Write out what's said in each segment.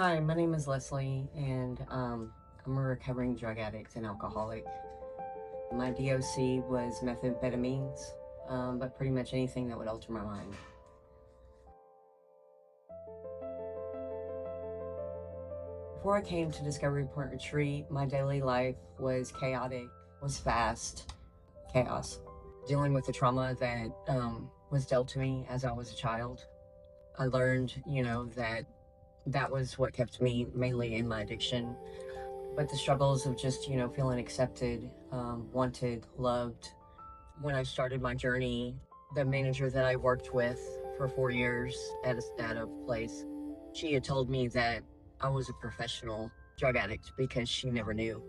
Hi, my name is Leslie, and I'm a recovering drug addict and alcoholic. My DOC was methamphetamines, but pretty much anything that would alter my mind. Before I came to Discovery Point Retreat, my daily life was chaotic, was fast, chaos. Dealing with the trauma that was dealt to me as I was a child, I learned, that was what kept me mainly in my addiction. But the struggles of just, feeling accepted, wanted, loved. When I started my journey, the manager that I worked with for 4 years at a place, she had told me that I was a professional drug addict because she never knew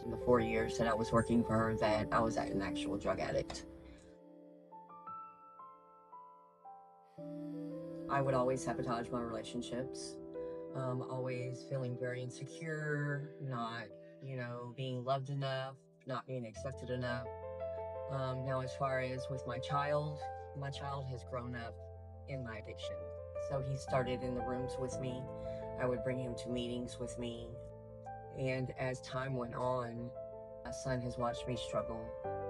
in the 4 years that I was working for her that I was an actual drug addict. I would always sabotage my relationships, always feeling very insecure, not, being loved enough, not being accepted enough. Now, as far as with my child has grown up in my addiction. So he started in the rooms with me. I would bring him to meetings with me. And as time went on, my son has watched me struggle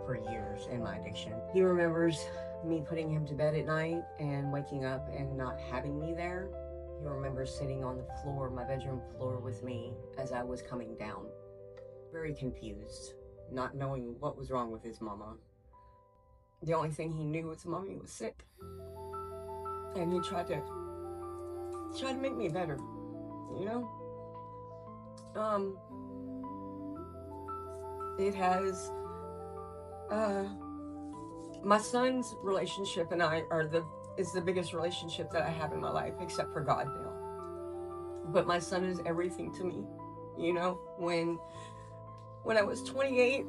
for years in my addiction. He remembers me putting him to bed at night and waking up and not having me there. He remembers sitting on the floor, my bedroom floor, with me as I was coming down. Very confused, not knowing what was wrong with his mama. The only thing he knew was mommy was sick. And he tried to make me better, you know? It has, my son's relationship and I is the biggest relationship that I have in my life, except for God now. But my son is everything to me, when I was 28,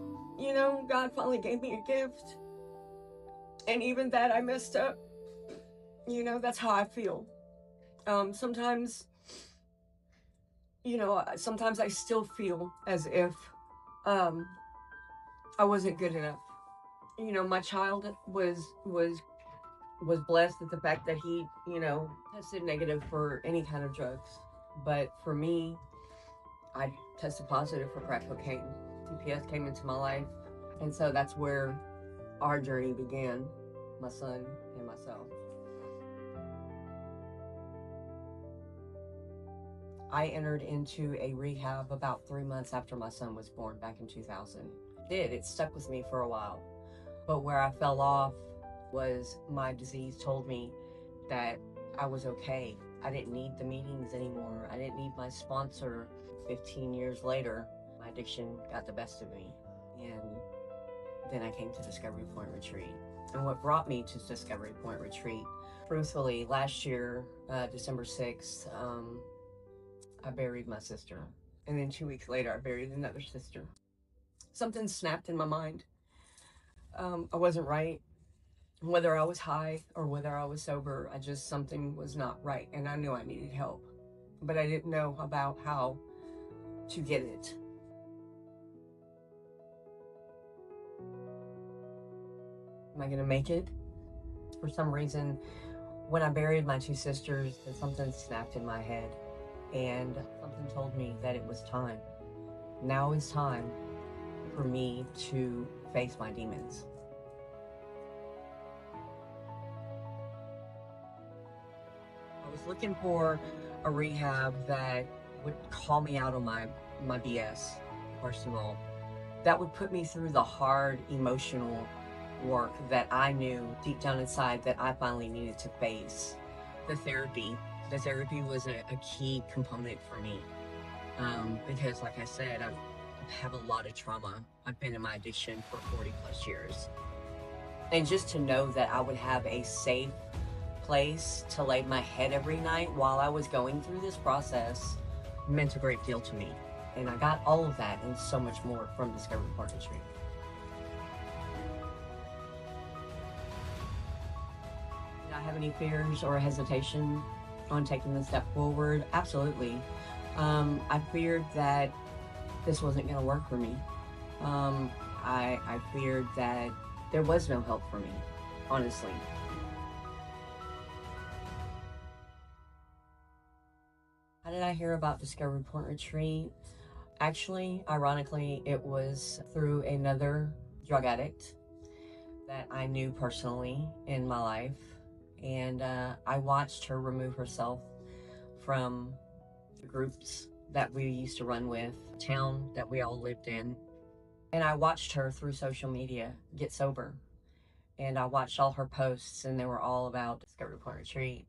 God finally gave me a gift. And even that I messed up, that's how I feel. Sometimes I still feel as if I wasn't good enough. My child was blessed at the fact that he, tested negative for any kind of drugs. But for me, I tested positive for crack cocaine. TPS came into my life. And so that's where our journey began, my son and myself. I entered into a rehab about 3 months after my son was born back in 2000. It stuck with me for a while. But where I fell off was my disease told me that I was okay. I didn't need the meetings anymore. I didn't need my sponsor. 15 years later, my addiction got the best of me. And then I came to Discovery Point Retreat. And what brought me to Discovery Point Retreat, truthfully, last year, December 6th, I buried my sister. And then 2 weeks later, I buried another sister. Something snapped in my mind. I wasn't right. Whether I was high or whether I was sober, something was not right. And I knew I needed help. But I didn't know about how to get it. Am I going to make it? For some reason, when I buried my two sisters, something snapped in my head. And something told me that it was time. Now is time for me to face my demons. I was looking for a rehab that would call me out on my BS, first of all. That would put me through the hard emotional work that I knew deep down inside that I finally needed to face. The therapy was a key component for me. Because like I said, I have a lot of trauma. I've been in my addiction for 40 plus years. And just to know that I would have a safe place to lay my head every night while I was going through this process meant a great deal to me. And I got all of that and so much more from Discovery Point Retreat. Did I have any fears or hesitation on taking the step forward? Absolutely. I feared that this wasn't going to work for me. I feared that there was no help for me, honestly. How did I hear about Discovery Point Retreat? Actually, ironically, it was through another drug addict that I knew personally in my life. And I watched her remove herself from the groups that we used to run with, town that we all lived in. And I watched her through social media get sober. And I watched all her posts, and they were all about Discovery Point Retreat,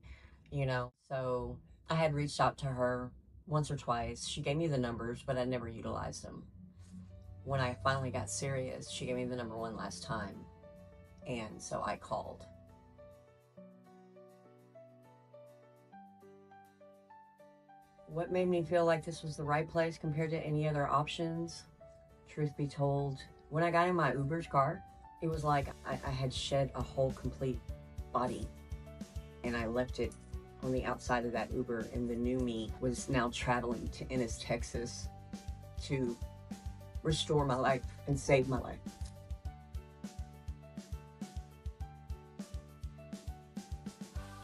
you know. So I had reached out to her once or twice. She gave me the numbers, but I never utilized them. When I finally got serious, she gave me the number one last time. And so I called. What made me feel like this was the right place compared to any other options? Truth be told, when I got in my Uber's car, it was like I had shed a whole complete body. And I left it on the outside of that Uber, and the new me was now traveling to Ennis, Texas to restore my life and save my life.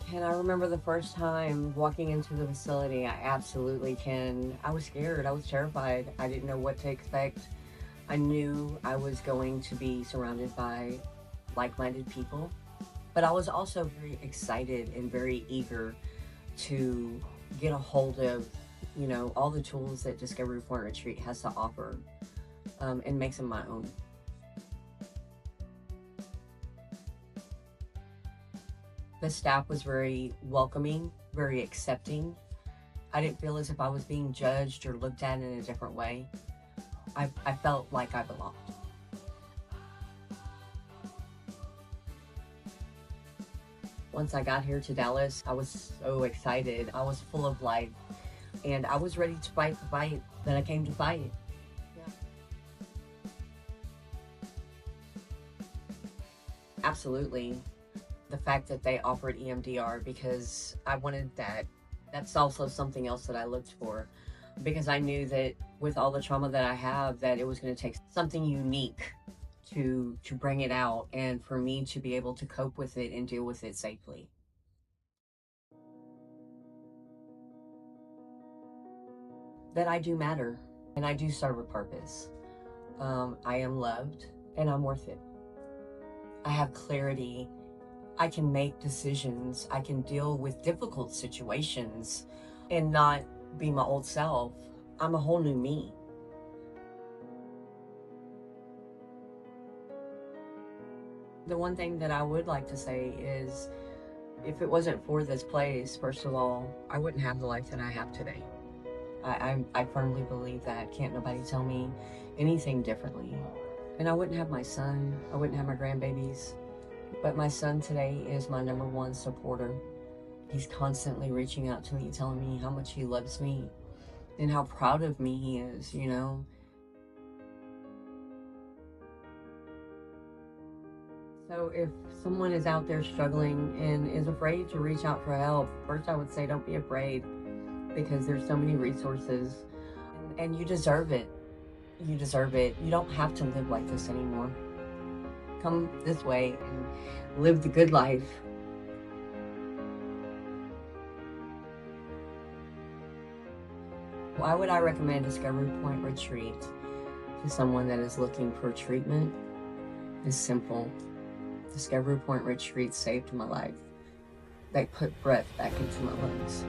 Can I remember the first time walking into the facility? I absolutely can. I was scared. I was terrified. I didn't know what to expect. I knew I was going to be surrounded by like-minded people, but I was also very excited and very eager to get a hold of, you know, all the tools that Discovery Point Retreat has to offer, and make them my own. The staff was very welcoming, very accepting. I didn't feel as if I was being judged or looked at in a different way. I felt like I belonged. Once I got here to Dallas, I was so excited. I was full of life, and I was ready to fight the fight that I came to fight. Yeah. Absolutely. The fact that they offered EMDR, because I wanted that. That's also something else that I looked for, because I knew that with all the trauma that I have, that it was going to take something unique to bring it out, and for me to be able to cope with it and deal with it safely. That I do matter, and I do serve a purpose. I am loved, and I'm worth it. I have clarity. I can make decisions. I can deal with difficult situations and not be my old self. I'm a whole new me. The one thing that I would like to say is, if it wasn't for this place, first of all, I wouldn't have the life that I have today. I firmly believe that. Can't nobody tell me anything differently. And I wouldn't have my son. I wouldn't have my grandbabies. But my son today is my number one supporter. He's constantly reaching out to me, telling me how much he loves me and how proud of me he is, you know. So if someone is out there struggling and is afraid to reach out for help, first I would say don't be afraid, because there's so many resources, and you deserve it. You deserve it. You don't have to live like this anymore. Come this way and live the good life. Why would I recommend Discovery Point Retreat to someone that is looking for treatment? It's simple. Discovery Point Retreat saved my life. They put breath back into my lungs.